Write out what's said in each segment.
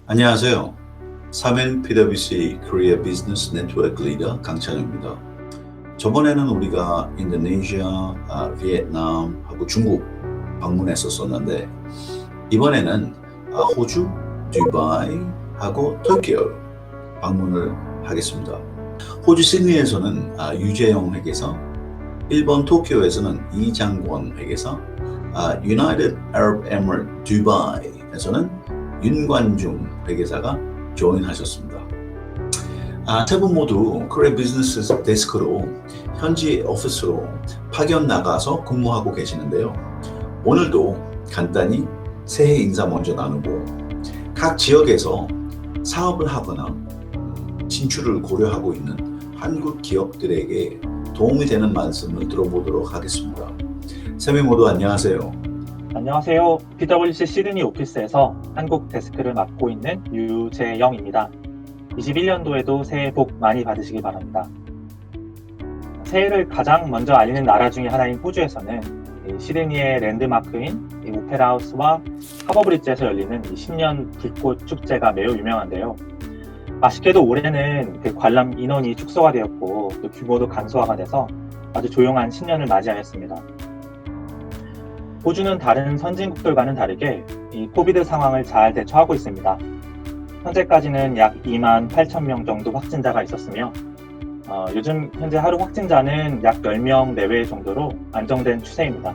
안녕하세요. 3인 PwC Korea Business Network 리더 강찬우입니다. 저번에는 우리가 인도네시아, 베트남하고 중국 방문했었었는데 이번에는 호주, 두바이하고 터키오 방문을 하겠습니다. 호주 시드니에서는 유재영 회계사, 일본 도쿄에서는 이장권 회계사, United Arab Emirates 두바이에서는 윤관중 회계사가 조인하셨습니다. 세 분 모두 코리아 비즈니스 데스크로 현지 오피스로 파견 나가서 근무하고 계시는데요. 오늘도 간단히 새해 인사 먼저 나누고 각 지역에서 사업을 하거나 진출을 고려하고 있는 한국 기업들에게 도움이 되는 말씀을 들어보도록 하겠습니다. 세 분 모두 안녕하세요. 안녕하세요. PwC 시드니 오피스에서 한국 데스크를 맡고 있는 유재영입니다. 21년도에도 새해 복 많이 받으시기 바랍니다. 새해를 가장 먼저 알리는 나라 중에 하나인 호주에서는 시드니의 랜드마크인 오페라하우스와 하버브리지에서 열리는 신년 불꽃 축제가 매우 유명한데요. 아쉽게도 올해는 관람 인원이 축소가 되었고 또 규모도 간소화가 돼서 아주 조용한 신년을 맞이하였습니다. 호주는 다른 선진국들과는 다르게 이 코비드 상황을 잘 대처하고 있습니다. 현재까지는 약 2만 8천 명 정도 확진자가 있었으며 요즘 현재 하루 확진자는 약 10명 내외 정도로 안정된 추세입니다.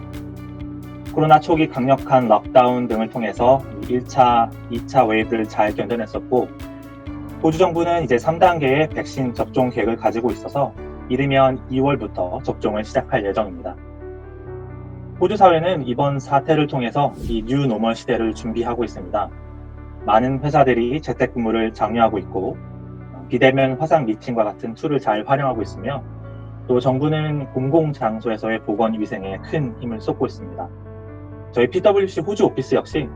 코로나 초기 강력한 럭다운 등을 통해서 1차, 2차 웨이브를 잘 견뎌냈었고 호주 정부는 이제 3단계의 백신 접종 계획을 가지고 있어서 이르면 2월부터 접종을 시작할 예정입니다. 호주 사회는 이번 사태를 통해서 이 뉴 노멀 시대를 준비하고 있습니다. 많은 회사들이 재택근무를 장려하고 있고 비대면 화상 미팅과 같은 툴을 잘 활용하고 있으며 또 정부는 공공장소에서의 보건위생에 큰 힘을 쏟고 있습니다. 저희 PwC 호주 오피스 역시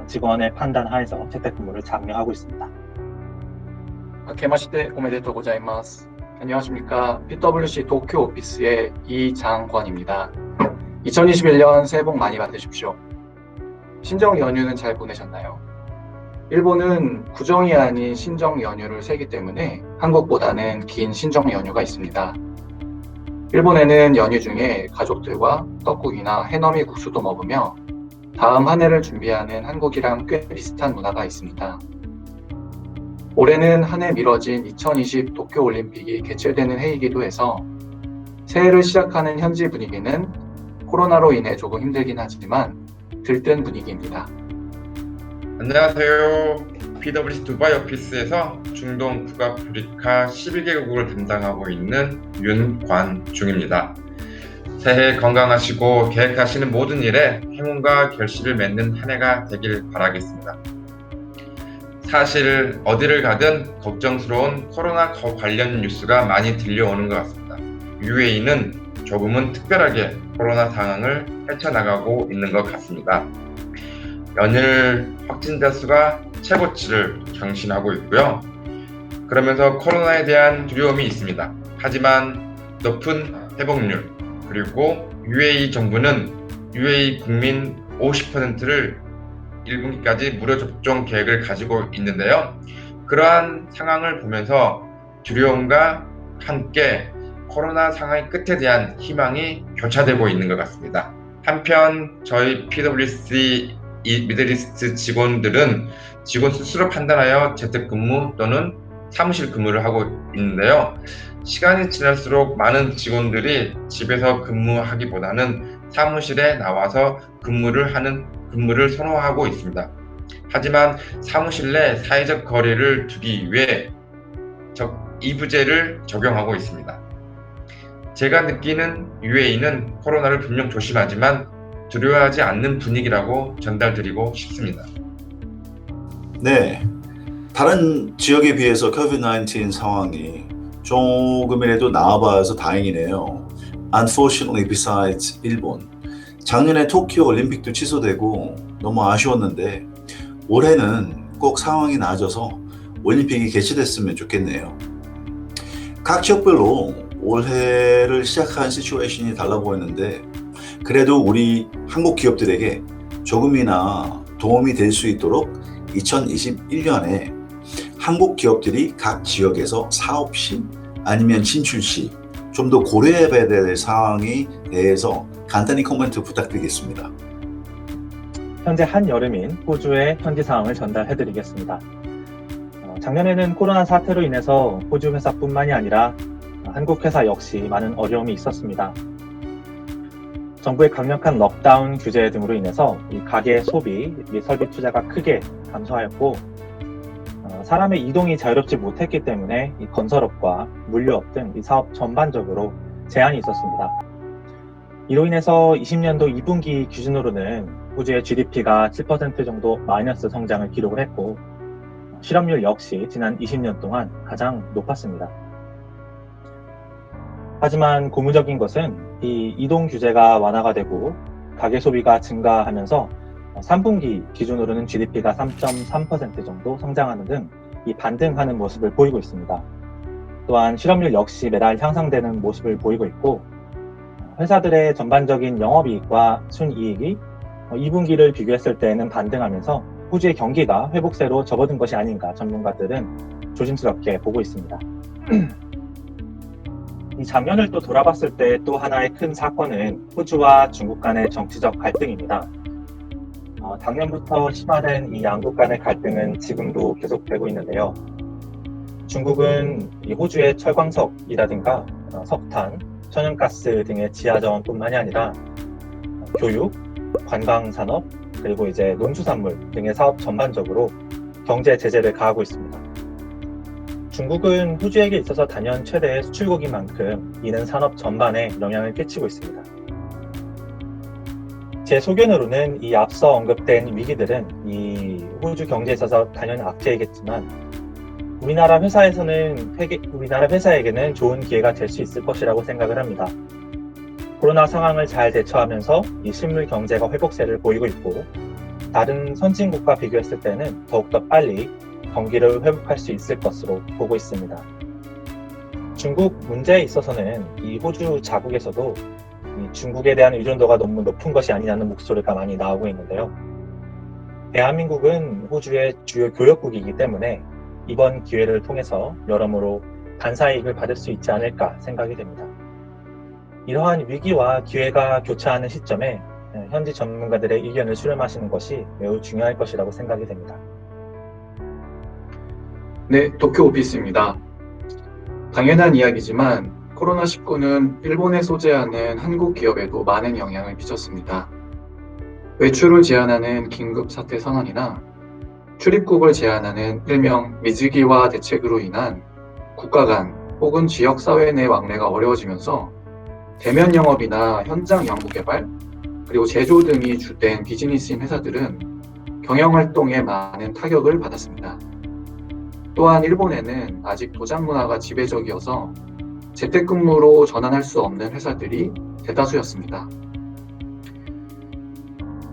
직원의 판단 하에서 재택근무를 장려하고 있습니다. 明けましておめでとうございます。 안녕하십니까. PwC 도쿄 오피스의 이장권입니다. 2021년 새해 복 많이 받으십시오. 신정 연휴는 잘 보내셨나요? 일본은 구정이 아닌 신정 연휴를 세기 때문에 한국보다는 긴 신정 연휴가 있습니다. 일본에는 연휴 중에 가족들과 떡국이나 해넘이 국수도 먹으며 다음 한 해를 준비하는 한국이랑 꽤 비슷한 문화가 있습니다. 올해는 한 해 미뤄진 2020 도쿄올림픽이 개최되는 해이기도 해서 새해를 시작하는 현지 분위기는 코로나로 인해 조금 힘들긴 하지만 들뜬 분위기입니다. 안녕하세요. PwC 두바이 오피스에서 중동 북아프리카 11개국을 담당하고 있는 윤관중입니다. 새해 건강하시고 계획하시는 모든 일에 행운과 결실을 맺는 한 해가 되길 바라겠습니다. 사실 어디를 가든 걱정스러운 코로나 관련 뉴스가 많이 들려오는 것 같습니다. UAE는 조금은 특별하게 코로나 상황을 헤쳐나가고 있는 것 같습니다. 연일 확진자 수가 최고치를 경신하고 있고요. 그러면서 코로나에 대한 두려움이 있습니다. 하지만 높은 회복률 그리고 UAE 정부는 UAE 국민 50%를 1분기까지 무료 접종 계획을 가지고 있는데요. 그러한 상황을 보면서 두려움과 함께 코로나 상황의 끝에 대한 희망이 교차되고 있는 것 같습니다. 한편 저희 PwC 미들이스트 직원들은 직원 스스로 판단하여 재택근무 또는 사무실 근무를 하고 있는데요. 시간이 지날수록 많은 직원들이 집에서 근무하기보다는 사무실에 나와서 근무를 선호하고 있습니다. 하지만 사무실 내 사회적 거리를 두기 위해 이부제를 적용하고 있습니다. 제가 느끼는 UAE는 코로나를 분명 조심하지만 두려워하지 않는 분위기라고 전달드리고 싶습니다. 네, 다른 지역에 비해서 COVID-19 상황이 조금이라도 나아봐서 다행이네요. Unfortunately, besides 일본, 작년에 도쿄 올림픽도 취소되고 너무 아쉬웠는데 올해는 꼭 상황이 나아져서 올림픽이 개최됐으면 좋겠네요. 각 지역별로 올해를 시작한 시츄에이션이 달라 보이는데 그래도 우리 한국 기업들에게 조금이나 도움이 될 수 있도록 2021년에 한국 기업들이 각 지역에서 사업 시 아니면 진출 시 좀 더 고려해봐야 될 상황에 대해서 간단히 코멘트 부탁드리겠습니다. 현재 한여름인 호주의 현지 상황을 전달해드리겠습니다. 작년에는 코로나 사태로 인해서 호주 회사뿐만이 아니라 한국 회사 역시 많은 어려움이 있었습니다. 정부의 강력한 럭다운 규제 등으로 인해서 이 가계 소비, 설비 투자가 크게 감소하였고 사람의 이동이 자유롭지 못했기 때문에 이 건설업과 물류업 등 이 사업 전반적으로 제한이 있었습니다. 이로 인해서 20년도 2분기 기준으로는 호주의 GDP가 7% 정도 마이너스 성장을 기록을 했고 실업률 역시 지난 20년 동안 가장 높았습니다. 하지만 고무적인 것은 이 이동 규제가 완화가 되고 가계 소비가 증가하면서 3분기 기준으로는 GDP가 3.3% 정도 성장하는 등 이 반등하는 모습을 보이고 있습니다. 또한 실업률 역시 매달 향상되는 모습을 보이고 있고 회사들의 전반적인 영업이익과 순이익이 2분기를 비교했을 때에는 반등하면서 호주의 경기가 회복세로 접어든 것이 아닌가 전문가들은 조심스럽게 보고 있습니다. 이 장면을 또 돌아봤을 때 또 하나의 큰 사건은 호주와 중국 간의 정치적 갈등입니다. 작년부터 심화된 이 양국 간의 갈등은 지금도 계속되고 있는데요. 중국은 이 호주의 철광석이라든가 석탄, 천연가스 등의 지하자원뿐만이 아니라 교육, 관광산업, 그리고 이제 농수산물 등의 사업 전반적으로 경제 제재를 가하고 있습니다. 중국은 호주에게 있어서 단연 최대의 수출국인 만큼 이는 산업 전반에 영향을 끼치고 있습니다. 제 소견으로는 이 앞서 언급된 위기들은 이 호주 경제에 있어서 단연 악재이겠지만 우리나라 회사에게는 좋은 기회가 될 수 있을 것이라고 생각을 합니다. 코로나 상황을 잘 대처하면서 이 실물 경제가 회복세를 보이고 있고 다른 선진국과 비교했을 때는 더욱더 빨리 경기를 회복할 수 있을 것으로 보고 있습니다. 중국 문제에 있어서는 이 호주 자국에서도 이 중국에 대한 의존도가 너무 높은 것이 아니냐는 목소리가 많이 나오고 있는데요. 대한민국은 호주의 주요 교역국이기 때문에 이번 기회를 통해서 여러모로 반사이익을 받을 수 있지 않을까 생각이 됩니다. 이러한 위기와 기회가 교차하는 시점에 현지 전문가들의 의견을 수렴하시는 것이 매우 중요할 것이라고 생각이 됩니다. 네, 도쿄 오피스입니다. 당연한 이야기지만 코로나19는 일본에 소재하는 한국 기업에도 많은 영향을 미쳤습니다. 외출을 제한하는 긴급 사태 선언이나 출입국을 제한하는 일명 미즈기화 대책으로 인한 국가 간 혹은 지역 사회 내 왕래가 어려워지면서 대면 영업이나 현장 연구 개발, 그리고 제조 등이 주된 비즈니스인 회사들은 경영 활동에 많은 타격을 받았습니다. 또한 일본에는 아직 도장 문화가 지배적이어서 재택근무로 전환할 수 없는 회사들이 대다수였습니다.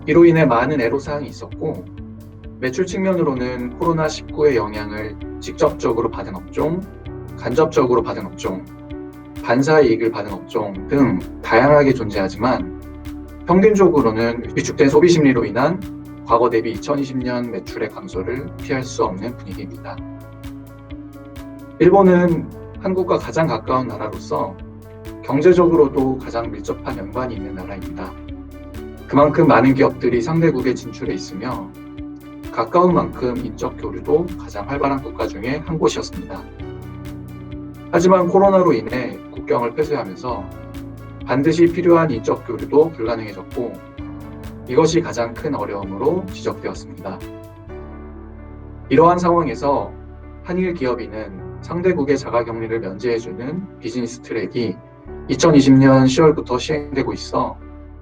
이로 인해 많은 애로사항이 있었고 매출 측면으로는 코로나19의 영향을 직접적으로 받은 업종, 간접적으로 받은 업종, 반사이익을 받은 업종 등 다양하게 존재하지만 평균적으로는 위축된 소비 심리로 인한 과거 대비 2020년 매출의 감소를 피할 수 없는 분위기입니다. 일본은 한국과 가장 가까운 나라로서 경제적으로도 가장 밀접한 연관이 있는 나라입니다. 그만큼 많은 기업들이 상대국에 진출해 있으며 가까운 만큼 인적 교류도 가장 활발한 국가 중에 한 곳이었습니다. 하지만 코로나로 인해 국경을 폐쇄하면서 반드시 필요한 인적 교류도 불가능해졌고 이것이 가장 큰 어려움으로 지적되었습니다. 이러한 상황에서 한일 기업인은 상대국의 자가격리를 면제해주는 비즈니스 트랙이 2020년 10월부터 시행되고 있어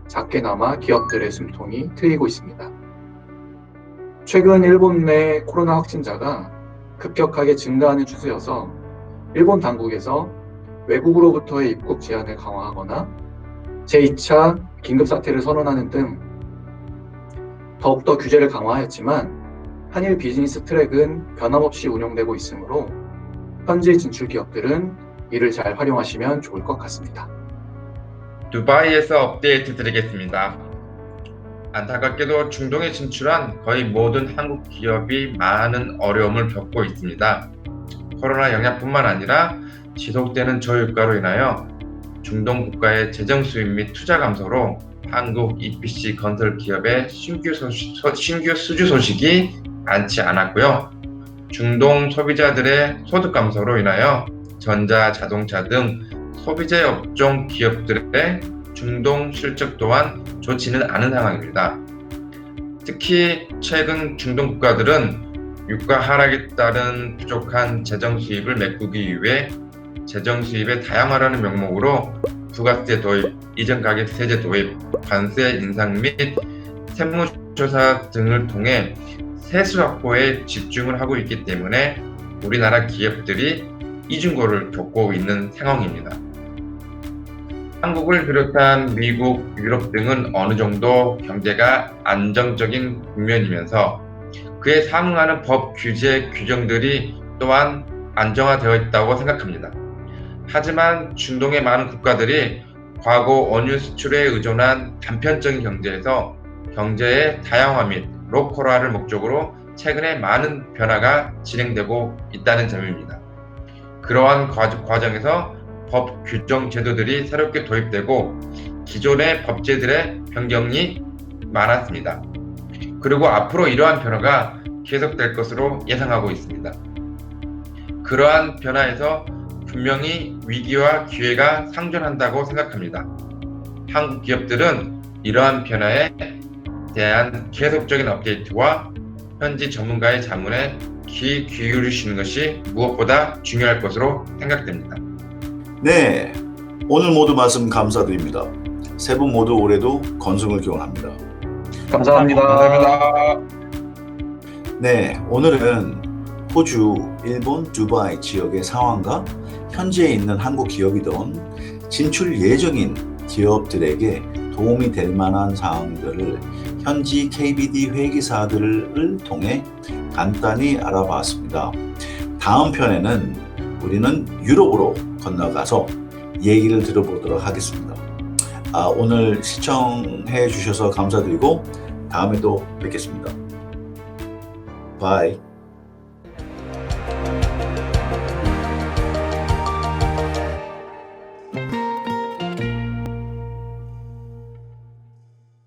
작게나마 기업들의 숨통이 트이고 있습니다. 최근 일본 내 코로나 확진자가 급격하게 증가하는 추세여서 일본 당국에서 외국으로부터의 입국 제한을 강화하거나 제2차 긴급사태를 선언하는 등 더욱더 규제를 강화하였지만 한일 비즈니스 트랙은 변함없이 운영되고 있으므로 현지 진출 기업들은 이를 잘 활용하시면 좋을 것 같습니다. 두바이에서 업데이트 드리겠습니다. 안타깝게도 중동에 진출한 거의 모든 한국 기업이 많은 어려움을 겪고 있습니다. 코로나 영향뿐만 아니라 지속되는 저유가로 인하여 중동 국가의 재정 수입 및 투자 감소로 한국 EPC 건설 기업의 신규 수주 소식이 많지 않았고요. 중동 소비자들의 소득 감소로 인하여 전자, 자동차 등 소비재 업종 기업들의 중동 실적 또한 좋지는 않은 상황입니다. 특히 최근 중동 국가들은 유가 하락에 따른 부족한 재정 수입을 메꾸기 위해 재정 수입의 다양화라는 명목으로 부가세 도입, 이전 가격 세제 도입, 관세 인상 및 세무조사 등을 통해 세수 확보에 집중을 하고 있기 때문에 우리나라 기업들이 이중고를 겪고 있는 상황입니다. 한국을 비롯한 미국, 유럽 등은 어느 정도 경제가 안정적인 국면이면서 그에 상응하는 법, 규제, 규정들이 또한 안정화되어 있다고 생각합니다. 하지만 중동의 많은 국가들이 과거 원유 수출에 의존한 단편적인 경제에서 경제의 다양화 및 로컬화를 목적으로 최근에 많은 변화가 진행되고 있다는 점입니다. 그러한 과정에서 법, 규정, 제도들이 새롭게 도입되고 기존의 법제들의 변경이 많았습니다. 그리고 앞으로 이러한 변화가 계속될 것으로 예상하고 있습니다. 그러한 변화에서 분명히 위기와 기회가 상존한다고 생각합니다. 한국 기업들은 이러한 변화에 대한 계속적인 업데이트와 현지 전문가의 자문에 귀 기울이시는 것이 무엇보다 중요할 것으로 생각됩니다. 네, 오늘 모두 말씀 감사드립니다. 세 분 모두 올해도 건승을 기원합니다. 감사합니다. 네, 오늘은 호주, 일본, 두바이 지역의 상황과 현지에 있는 한국 기업이던 진출 예정인 기업들에게 도움이 될 만한 사항들을 현지 KBD 회계사들을 통해 간단히 알아봤습니다. 다음 편에는 우리는 유럽으로 건너가서 얘기를 들어보도록 하겠습니다. 오늘 시청해 주셔서 감사드리고 다음에 또 뵙겠습니다. 바이.